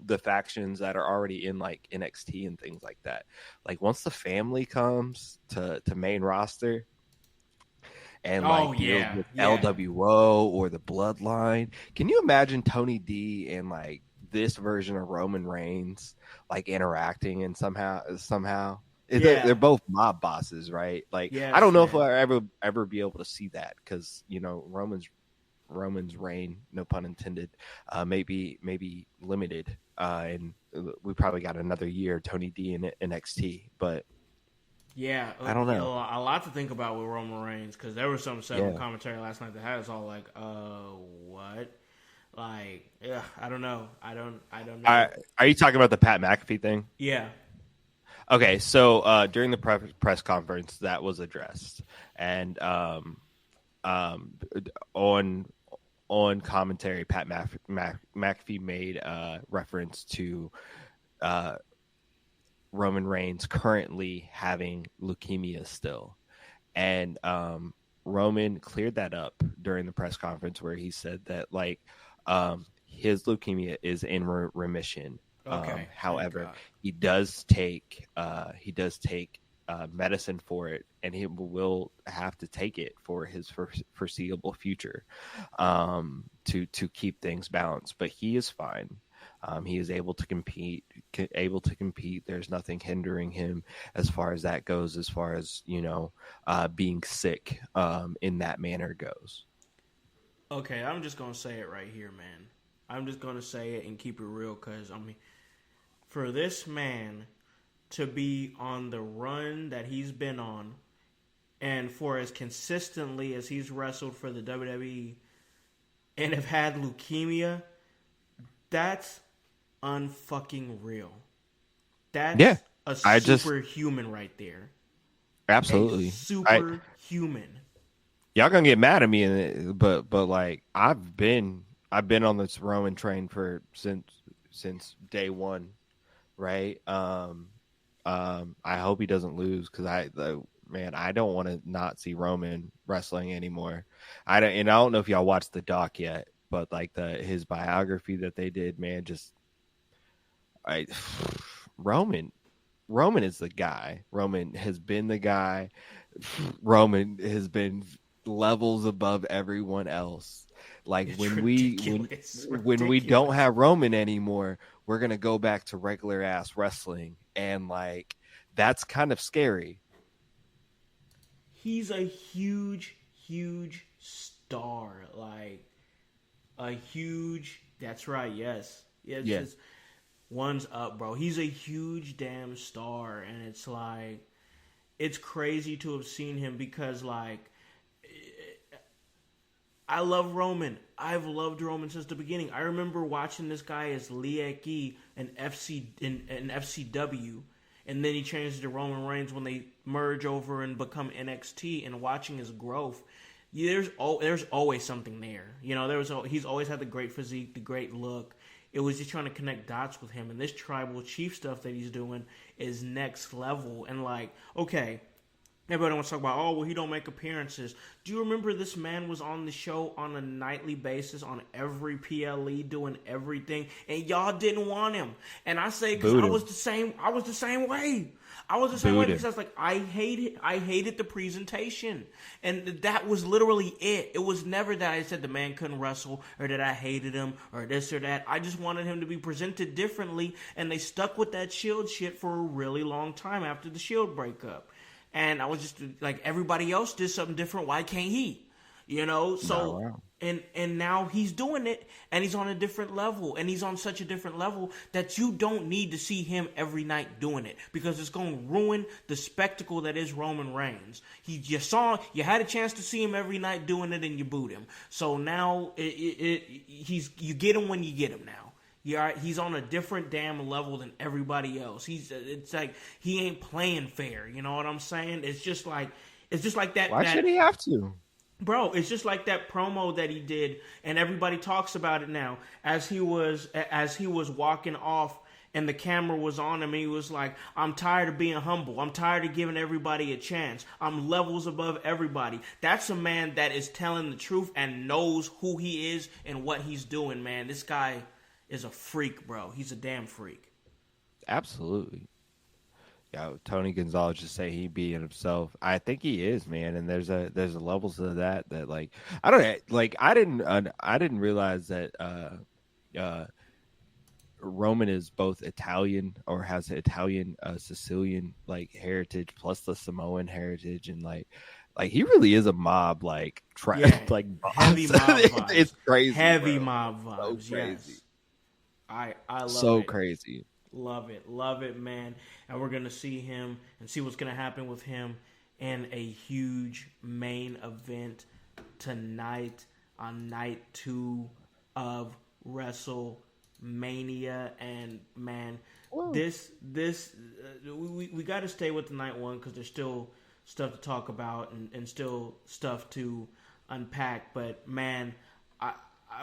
the factions that are already in like NXT and things like that. Like once the family comes to main roster and deals with LWO or the Bloodline, can you imagine Tony D and like this version of Roman Reigns like interacting and somehow? They're both mob bosses, right? Like, I don't know if I'll ever be able to see that because, you know, Roman's reign, no pun intended, maybe limited, and we probably got another year Tony D in NXT, but I don't know. A lot to think about with Roman Reigns because there was some commentary last night that had us all like, what? Like, I don't know. I don't know. Are you talking about the Pat McAfee thing? Yeah. Okay, so during the press conference, that was addressed, and on commentary, Pat McAfee made reference to Roman Reigns currently having leukemia still, and Roman cleared that up during the press conference where he said that like his leukemia is in remission. Okay. However, he does take medicine for it, and he will have to take it for his foreseeable future to keep things balanced. But he is fine. He is able to compete. There's nothing hindering him as far as that goes. As far as being sick in that manner goes. Okay, I'm just gonna say it right here, man. I'm just gonna say it and keep it real, because I mean, for this man to be on the run that he's been on, and for as consistently as he's wrestled for the WWE, and have had leukemia, that's unfucking real. That's a superhuman right there. Absolutely, superhuman. Y'all gonna get mad at me, but like I've been on this Roman train since day one, right? I hope he doesn't lose because I don't want to not see Roman wrestling anymore. I don't know if y'all watched the doc yet, but like his biography that they did, man, Roman is the guy. Roman has been the guy. Roman has been levels above everyone else. Like when we don't have Roman anymore, we're gonna go back to regular ass wrestling, and like that's kind of scary. He's a huge star, like a huge. That's right. Yes. Just, one's up, bro. He's a huge damn star, and it's like it's crazy to have seen him because like I love Roman. I've loved Roman since the beginning. I remember watching this guy as Lieki in FCW, and then he changed to Roman Reigns when they merge over and become NXT, and watching his growth. There's always something there. He's always had the great physique, the great look. It was just trying to connect dots with him, and this tribal chief stuff that he's doing is next level. And like, okay, everybody wants to talk about, oh, well, he don't make appearances. Do you remember this man was on the show on a nightly basis on every PLE doing everything, and y'all didn't want him? And I say, because I was the same way. I was the same way because I was like, I hated the presentation. And that was literally it. It was never that I said the man couldn't wrestle or that I hated him or this or that. I just wanted him to be presented differently, and they stuck with that Shield shit for a really long time after the Shield breakup. And I was just like, everybody else did something different. Why can't he? And now he's doing it, and he's on a different level, and he's on such a different level that you don't need to see him every night doing it, because it's going to ruin the spectacle that is Roman Reigns. You had a chance to see him every night doing it, and you booed him. So now you get him when you get him now. Yeah, he's on a different damn level than everybody else. It's like he ain't playing fair. You know what I'm saying? It's just like that. Why should he have to? Bro, it's just like that promo that he did, and everybody talks about it now. As he was walking off, and the camera was on him, and he was like, "I'm tired of being humble. I'm tired of giving everybody a chance. I'm levels above everybody." That's a man that is telling the truth and knows who he is and what he's doing, man. This guy is a freak, bro. He's a damn freak. Absolutely. Yeah, Tony Gonzalez just say he being himself. I think he is, man. And there's a levels of that like I didn't realize that Roman is both Italian or has Italian Sicilian like heritage plus the Samoan heritage, and like he really is a mob like like boss. Heavy mob vibes. It's crazy. Heavy bro. mob vibes. So crazy. Yes. I love so it. crazy. Love it, man. And we're going to see him and see what's going to happen with him in a huge main event tonight on night 2 of WrestleMania. And, man, we got to stay with the night 1 because there's still stuff to talk about and still stuff to unpack. But, man, I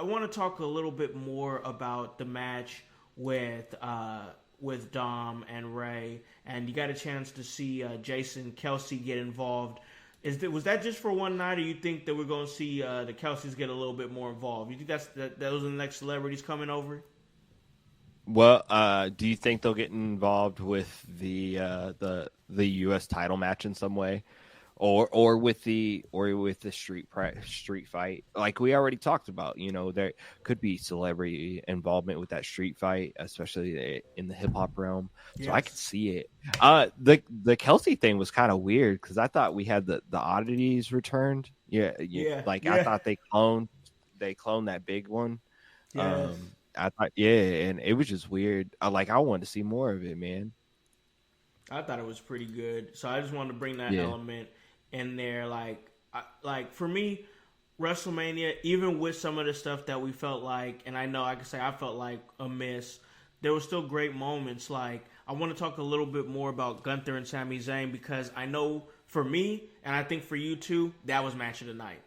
want to talk a little bit more about the match with Dom and Ray, and you got a chance to see Jason Kelsey get involved. Was that just for one night, or you think that we're going to see the Kelseys get a little bit more involved? You think those are the next celebrities coming over? Well, do you think they'll get involved with the U.S. title match in some way, or with the street fight? Like we already talked about, there could be celebrity involvement with that street fight, especially in the hip hop realm. So I could see it. The Kelsey thing was kind of weird because I thought we had the oddities returned. Yeah. I thought they cloned that big one. Yes. I thought, and it was just weird. I wanted to see more of it, man. I thought it was pretty good. So I just wanted to bring that element in there. Like for me, WrestleMania, even with some of the stuff that we felt like, and I know I can say I felt like a miss, there were still great moments. Like, I want to talk a little bit more about Gunther and Sami Zayn, because I know for me, and I think for you too, that was match of the night.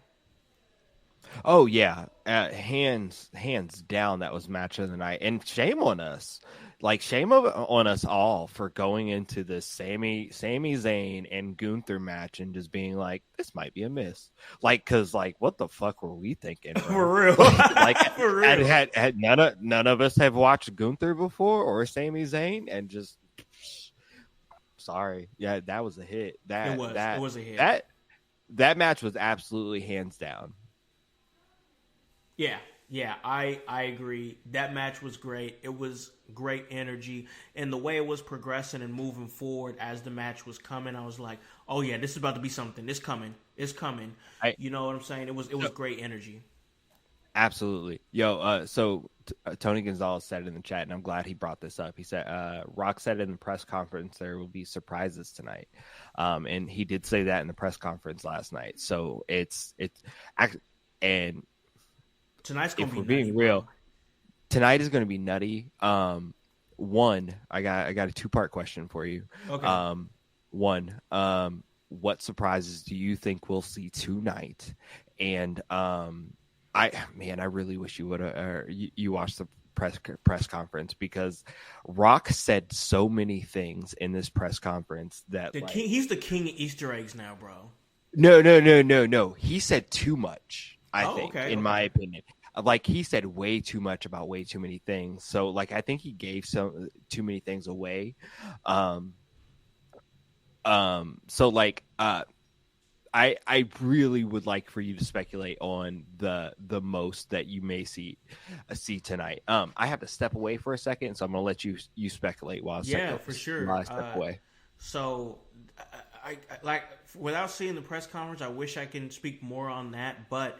Oh yeah, hands down, that was match of the night. And shame on us, shame on us all for going into this Sami Zayn and Gunther match and just being like, this might be a miss. Because what the fuck were we thinking? Bro? For real, for real. Had none of us have watched Gunther before or Sami Zayn, and just sorry, yeah, that was a hit. It was a hit. That match was absolutely hands down. Yeah, I agree. That match was great. It was great energy. And the way it was progressing and moving forward as the match was coming, I was like, oh yeah, this is about to be something. It's coming. You know what I'm saying? It was great energy. Absolutely. Yo, Tony Gonzalez said it in the chat, and I'm glad he brought this up. He said, Rock said in the press conference there will be surprises tonight. And he did say that in the press conference last night. So and Tonight's gonna if be we're nutty, being bro. real, tonight is going to be nutty. One, I got a 2-part question for you. Okay. One, what surprises do you think we'll see tonight? And I really wish you would have you watched the press conference, because Rock said so many things in this press conference that He's the king of Easter eggs now, bro. no. He said too much, I think, in my opinion. Like, he said way too much about way too many things. So, like, I think he gave too many things away. So, like, I really would like for you to speculate on the most that you may see tonight. I have to step away for a second, so I'm gonna let you speculate while For sure. while I step away. So, I like, without seeing the press conference, I wish I can speak more on that. But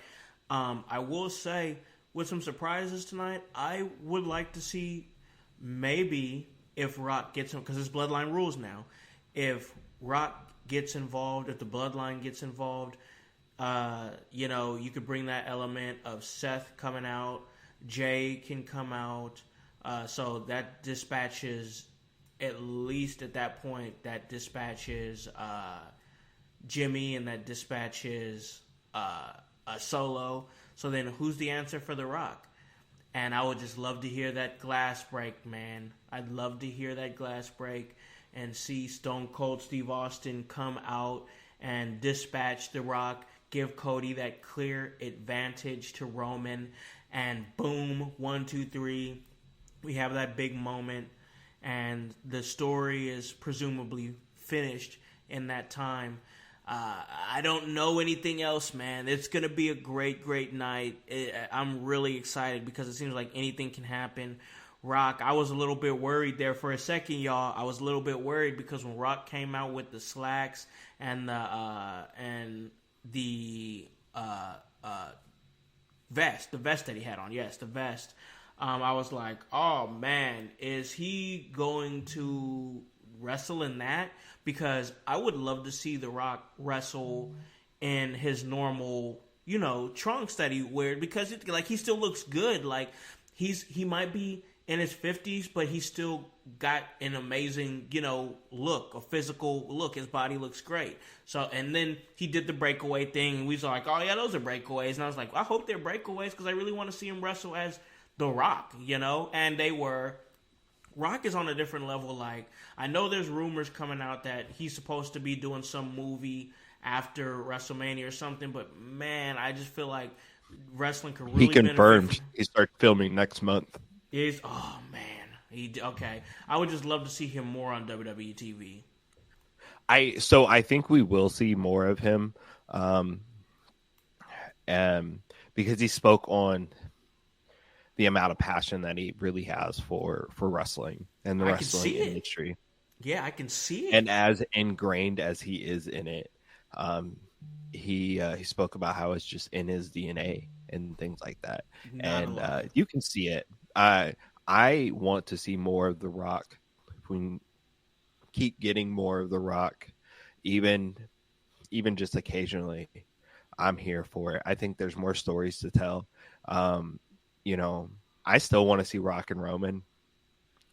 I will say, with some surprises tonight, I would like to see maybe if Rock gets him, because it's Bloodline rules now. If Rock gets involved, if the Bloodline gets involved, you could bring that element of Seth coming out, Jay can come out, so that dispatches, at least at that point, that dispatches Jimmy, and that dispatches Solo. So then who's the answer for The Rock? And I would just love to hear that glass break, man. I'd love to hear that glass break and see Stone Cold Steve Austin come out and dispatch The Rock, give Cody that clear advantage to Roman, and boom, 1, 2, 3, we have that big moment, and the story is presumably finished in that time. I don't know anything else, man. It's going to be a great, great night. I'm really excited because it seems like anything can happen. Rock, I was a little bit worried there for a second, y'all. I was a little bit worried because when Rock came out with the slacks and the vest that he had on, the vest, I was like, oh man, is he going to wrestle in that? Because I would love to see The Rock wrestle in his normal, trunks that he wears, because he still looks good. Like, he might be in his 50s, but he's still got an amazing, look, a physical look. His body looks great. So, and then he did the breakaway thing, and we was like, oh yeah, those are breakaways. And I was like, I hope they're breakaways, because I really want to see him wrestle as The Rock, and they were. Rock is on a different level. Like, I know there's rumors coming out that he's supposed to be doing some movie after WrestleMania or something, but man, I just feel like wrestling could really benefit. He confirmed he starts filming next month. Oh man, okay. I would just love to see him more on WWE TV. I think we will see more of him, because he spoke on the amount of passion that he really has for wrestling and the wrestling industry. Yeah, I can see it. And as ingrained as he is in it, he spoke about how it's just in his DNA and things like that. You can see it. I want to see more of The Rock. If we keep getting more of The Rock, even just occasionally, I'm here for it. I think there's more stories to tell. I still want to see Rock and Roman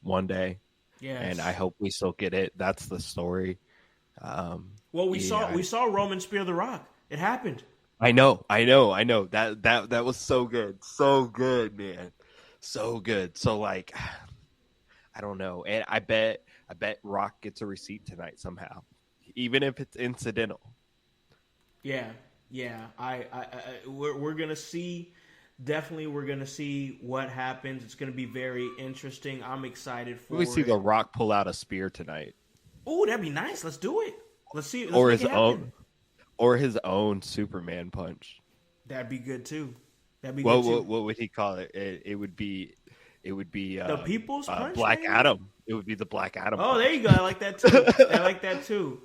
one day. Yes. And I hope we still get it. That's the story. We saw Roman spear The Rock. It happened. I know. That was so good. So good, man. So good. So, like, I don't know. And I bet Rock gets a receipt tonight somehow, even if it's incidental. Yeah. We're gonna see. Definitely, we're going to see what happens. It's going to be very interesting. I'm excited for it. We see The Rock pull out a spear tonight. Oh, that'd be nice. Let's do it. Let's see. Or his own Superman punch. That'd be good too. What would he call it? It would be the People's Punch. Black maybe? Adam. It would be the Black Adam. Oh, punch. There you go. I like that too.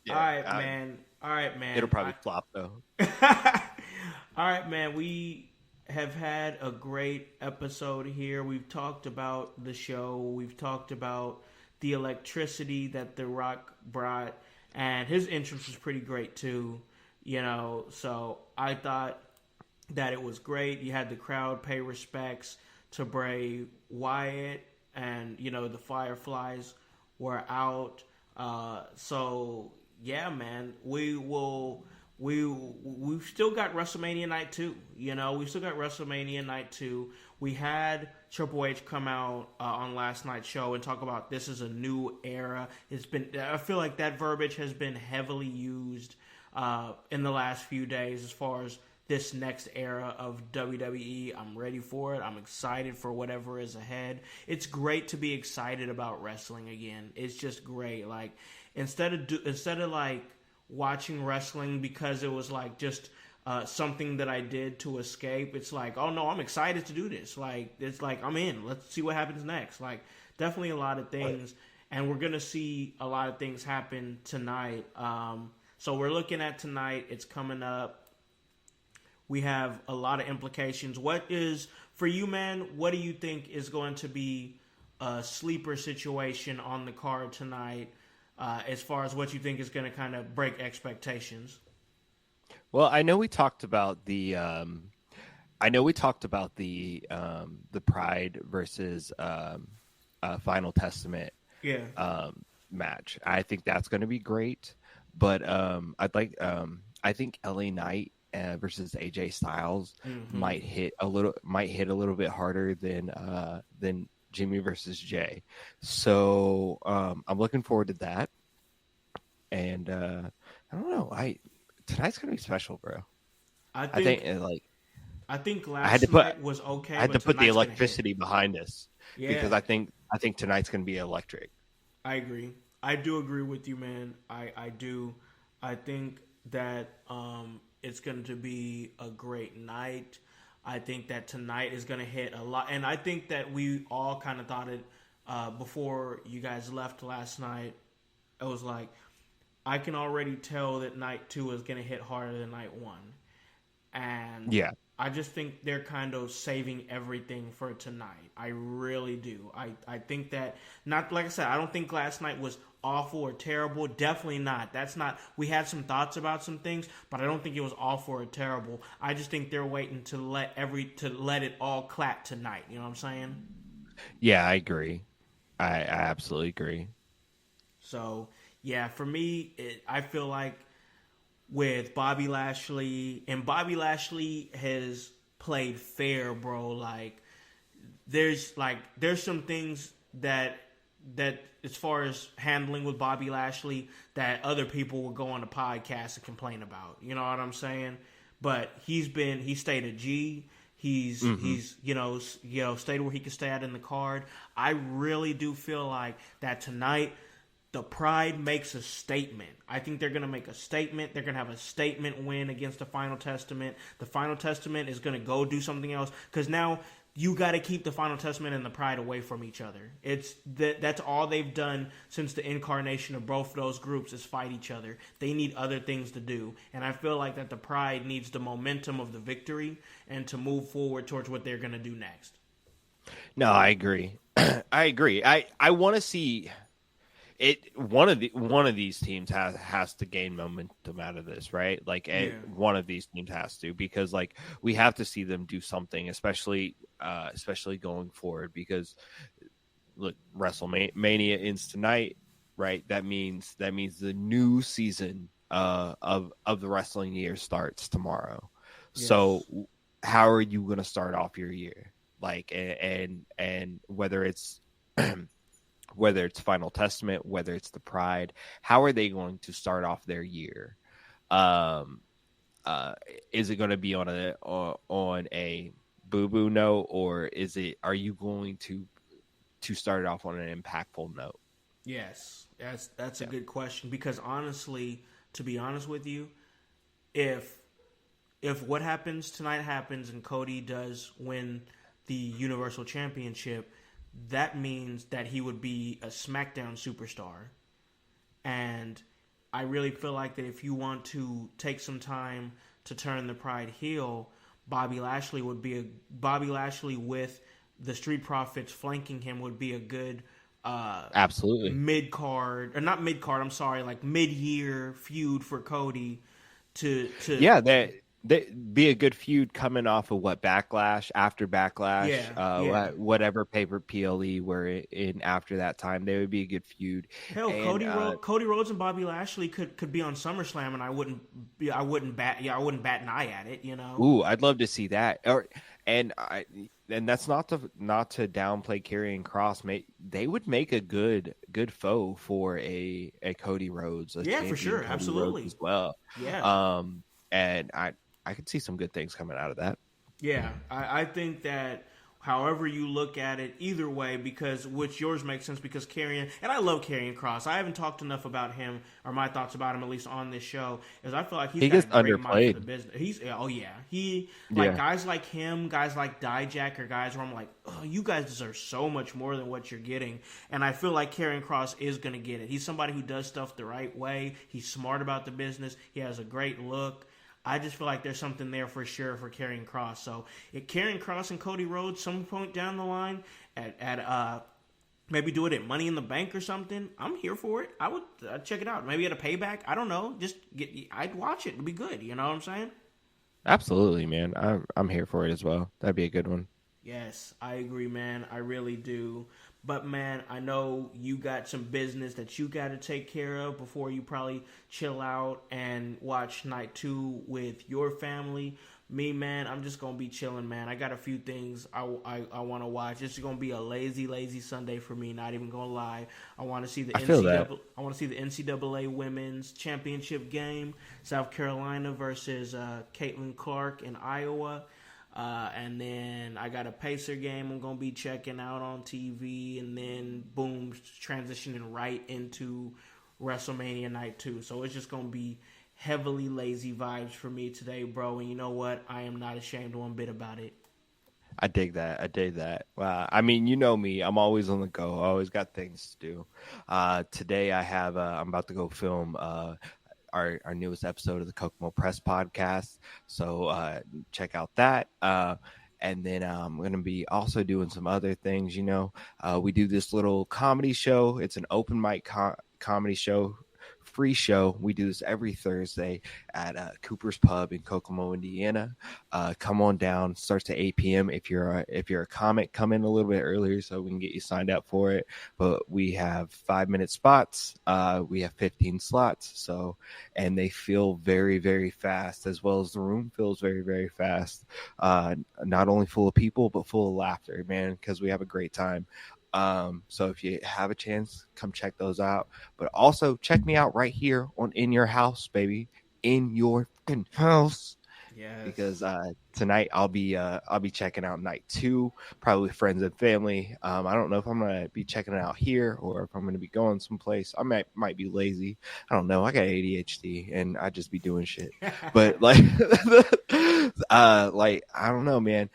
Yeah, All right, man. It'll probably flop though. All right, man. We have had a great episode here. We've talked about the show. We've talked about the electricity that The Rock brought, and his entrance was pretty great too. So I thought that it was great. You had the crowd pay respects to Bray Wyatt, and the Fireflies were out. So yeah, man, we've still got WrestleMania night 2. We've still got WrestleMania night 2. We had Triple H come out on last night's show and talk about this is a new era. I feel like that verbiage has been heavily used in the last few days as far as this next era of WWE. I'm ready for it. I'm excited for whatever is ahead. It's great to be excited about wrestling again. It's just great. Like instead of like watching wrestling because it was like just something that I did to escape, it's like, oh no, I'm excited to do this. Like it's like I'm in. Let's see what happens next. Like definitely a lot of things, and we're gonna see a lot of things happen tonight. So we're looking at tonight. It's coming up. We have a lot of implications. What is, for you, man, what do you think is going to be a sleeper situation on the card tonight as far as what you think is going to kind of break expectations? Well, I know we talked about the Pride versus Final Testament match. I think that's going to be great, but I think LA Knight versus AJ Styles might hit a little bit harder than Jimmy versus Jay. So I'm looking forward to that. And I don't know. Tonight's gonna be special, bro. I think last night was okay. I had to put the electricity behind us because I think tonight's gonna be electric. I agree. I do agree with you, man. I do. I think that it's going to be a great night. I think that tonight is going to hit a lot. And I think that we all kind of thought it before you guys left last night. It was like, I can already tell that night 2 is going to hit harder than night 1. And yeah, I just think they're kind of saving everything for tonight. I really do. I think that, not like I said, I don't think last night was awful or terrible. Definitely not. That's not. We had some thoughts about some things, but I don't think it was awful or terrible. I just think they're waiting to let it all clap tonight. You know what I'm saying? Yeah, I agree. I absolutely agree. So yeah, for me, I feel like with Bobby Lashley, and Bobby Lashley has played fair, bro. Like there's some things that as far as handling with Bobby Lashley that other people will go on a podcast and complain about. You know what I'm saying? But he stayed a G. He's stayed where he can stay at in the card. I really do feel like that tonight the Pride makes a statement. I think they're going to make a statement. They're going to have a statement win against the Final Testament. The Final Testament is going to go do something else because now you got to keep the Final Testament and the Pride away from each other. That's all they've done since the incarnation of both those groups is fight each other. They need other things to do. And I feel like that the Pride needs the momentum of the victory and to move forward towards what they're going to do next. No, I agree. I agree. I want to see it. One of these teams has to gain momentum out of this, right? Like one of these teams has to, because like we have to see them do something, especially going forward. Because look, WrestleMania ends tonight, right? That means the new season of the wrestling year starts tomorrow. Yes. So how are you going to start off your year? Like and whether it's Final Testament, whether it's the Pride, how are they going to start off their year? Is it going to be on a boo-boo note, or are you going to start it off on an impactful note? Yes, that's a good question, because honestly, to be honest with you, if what happens tonight happens and Cody does win the Universal Championship, that means that he would be a SmackDown superstar. And I really feel like that if you want to take some time to turn the Pride heel, Bobby Lashley with the Street Profits flanking him would be a good absolutely mid-card, or not mid-card, I'm sorry, like mid-year feud for Cody to be a good feud coming off of what Backlash after Backlash, whatever paper PLE were in after that time. They would be a good feud. Hell, And, Cody Rhodes and Bobby Lashley could be on SummerSlam, and I wouldn't bat an eye at it. You know. Ooh, I'd love to see that. And that's not to downplay Karrion Kross. They would make a good foe for a Cody Rhodes. For sure, Cody absolutely Rhodes as well. Yeah. And I could see some good things coming out of that. Yeah, I think that however you look at it, either way, because which yours makes sense because Karrion, and I love Karrion Kross. I haven't talked enough about him or my thoughts about him, at least on this show, is I feel like he gets got a great mind underplayed. for the business. He Yeah. guys like him, guys like Dijak, or guys where I'm like, oh, you guys deserve so much more than what you're getting. And I feel like Karrion Kross is going to get it. He's somebody who does stuff the right way. He's smart about the business. He has a great look. I just feel like there's something there for sure for Karrion Kross. So if Karrion Kross and Cody Rhodes some point down the line at maybe do it at Money in the Bank or something, I'm here for it. I would check it out. Maybe at a Payback. I don't know. I'd watch it. It'd be good. You know what I'm saying? Absolutely, man. I'm here for it as well. That'd be a good one. Yes, I agree, man. I really do. But, man, I know you got some business that you got to take care of before you probably chill out and watch night 2 with your family. Me, man, I'm just going to be chilling, man. I got a few things I want to watch. It's going to be a lazy Sunday for me, not even going to lie. I want to see the NCAA Women's Championship game, South Carolina versus Caitlin Clark in Iowa. And then I got a Pacer game I'm going to be checking out on TV. And then, boom, transitioning right into WrestleMania Night 2. So it's just going to be heavily lazy vibes for me today, bro. And you know what? I am not ashamed one bit about it. I dig that. Wow. I mean, you know me. I'm always on the go. I always got things to do. Today I have I'm about to go film our newest episode of the Kokomo Press podcast. So check out that. And then I'm going to be also doing some other things. You know, we do this little comedy show. It's an open mic comedy show, free show. We do this every Thursday at Cooper's Pub in Kokomo, Indiana. Come on down. Starts at 8 p.m. If you're a comic, come in a little bit earlier so we can get you signed up for it. But we have 5-minute spots. We have 15 slots. So, and they feel very, very fast, as well as the room feels very, very fast. Not only full of people, but full of laughter, man, because we have a great time. So if you have a chance, come check those out. But also check me out right here on In Your House, baby. In your house. Yes. Because tonight I'll be checking out night 2, probably with friends and family. I don't know if I'm gonna be checking it out here or if I'm gonna be going someplace. I might be lazy. I don't know. I got ADHD and I just be doing shit. But like like I don't know, man.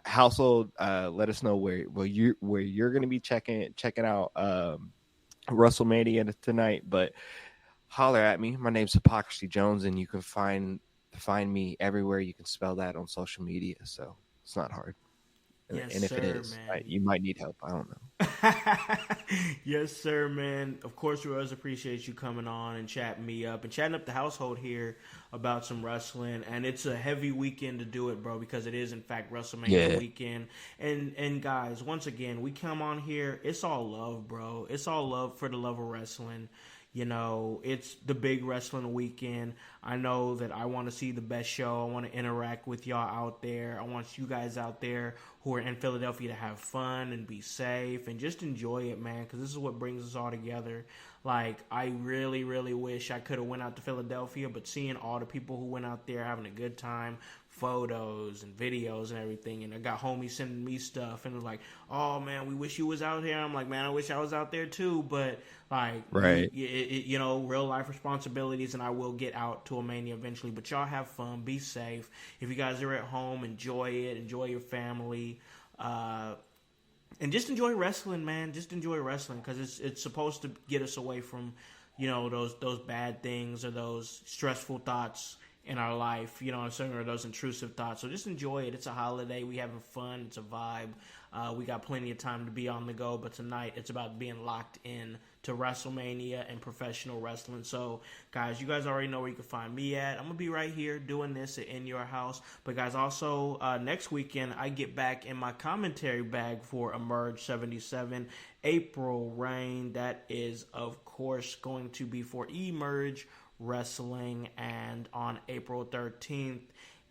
Household, let us know where you're going to be checking out WrestleMania tonight. But holler at me. My name's Hypocrisy Jones, and you can find me everywhere. You can spell that on social media, so it's not hard. Yes, and if sir, it is, man. you might need help. I don't know. Yes, sir, man. Of course, we always appreciate you coming on and chatting me up and chatting up the household here about some wrestling. And it's a heavy weekend to do it, bro, because it is, in fact, WrestleMania weekend. And guys, once again, we come on here. It's all love, bro. It's all love for the love of wrestling. You know, it's the big wrestling weekend. I know that I want to see the best show. I want to interact with y'all out there. I want you guys out there who are in Philadelphia to have fun and be safe and just enjoy it, man, because this is what brings us all together. Like, I really, really wish I could have went out to Philadelphia, but seeing all the people who went out there having a good time, photos and videos and everything, and I got homies sending me stuff, and they're like, oh, man, we wish you was out here. I'm like, man, I wish I was out there too, but, like, right. you know, real life responsibilities, and I will get out to a Mania eventually, but y'all have fun, be safe. If you guys are at home, enjoy it, enjoy your family, and just enjoy wrestling, man. Just enjoy wrestling, because it's supposed to get us away from, you know, those bad things or those stressful thoughts in our life, you know what I'm saying, or those intrusive thoughts. So just enjoy it. It's a holiday. We having fun. It's a vibe. We got plenty of time to be on the go, but tonight it's about being locked in to WrestleMania and professional wrestling. So, guys, you guys already know where you can find me at. I'm going to be right here doing this in your house. But, guys, also next weekend, I get back in my commentary bag for Emerge 77 April Reign. That is, of course, going to be for Emerge Wrestling, and on April 13th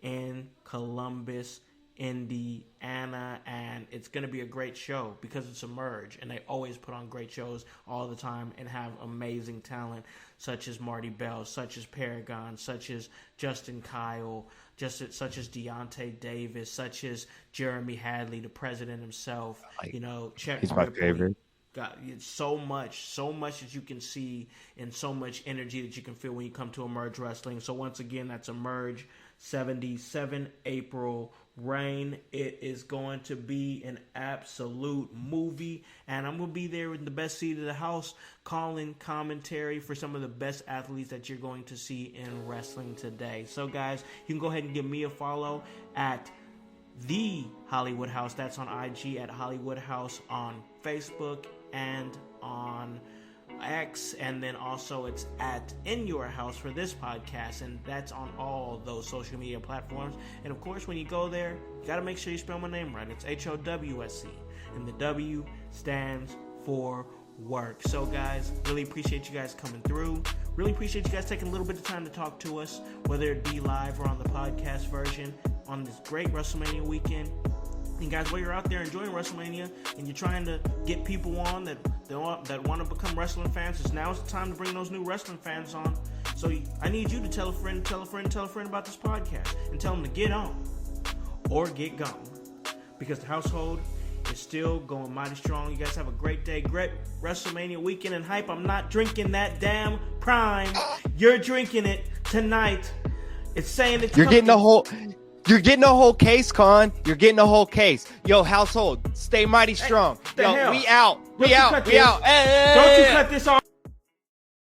in Columbus, Indiana, and it's going to be a great show because it's Emerge, and they always put on great shows all the time and have amazing talent such as Marty Bell, such as Paragon, such as Justin Kyle, such as Deontay Davis, such as Jeremy Hadley, the president himself. You know, he's my favorite. Got so much that you can see and so much energy that you can feel when you come to Emerge Wrestling. So once again, that's Emerge 77 April Reign. It is going to be an absolute movie, and I'm going to be there in the best seat of the house calling commentary for some of the best athletes that you're going to see in wrestling today. So guys, you can go ahead and give me a follow at The Hollywood House. That's on IG, at Hollywood House on Facebook and on X, and then also it's at In Your House for this podcast, and that's on all those social media platforms. And of course, when you go there, you got to make sure you spell my name right. It's HOWSE, and the W stands for work. So guys, really appreciate you guys coming through. Really appreciate you guys taking a little bit of time to talk to us, whether it be live or on the podcast version on this great WrestleMania weekend. And guys, while you're out there enjoying WrestleMania and you're trying to get people on that want to become wrestling fans, it's now the time to bring those new wrestling fans on. So I need you to tell a friend about this podcast and tell them to get on or get gone, because the household is still going mighty strong. You guys have a great day, great WrestleMania weekend and hype. I'm not drinking that damn Prime. You're drinking it tonight. It's saying that you're getting a whole. You're getting a whole case, Con. You're getting a whole case. Yo, household, stay mighty strong. Hey, yo, hell? we out. We Don't out. We out. Hey, Don't you cut this off.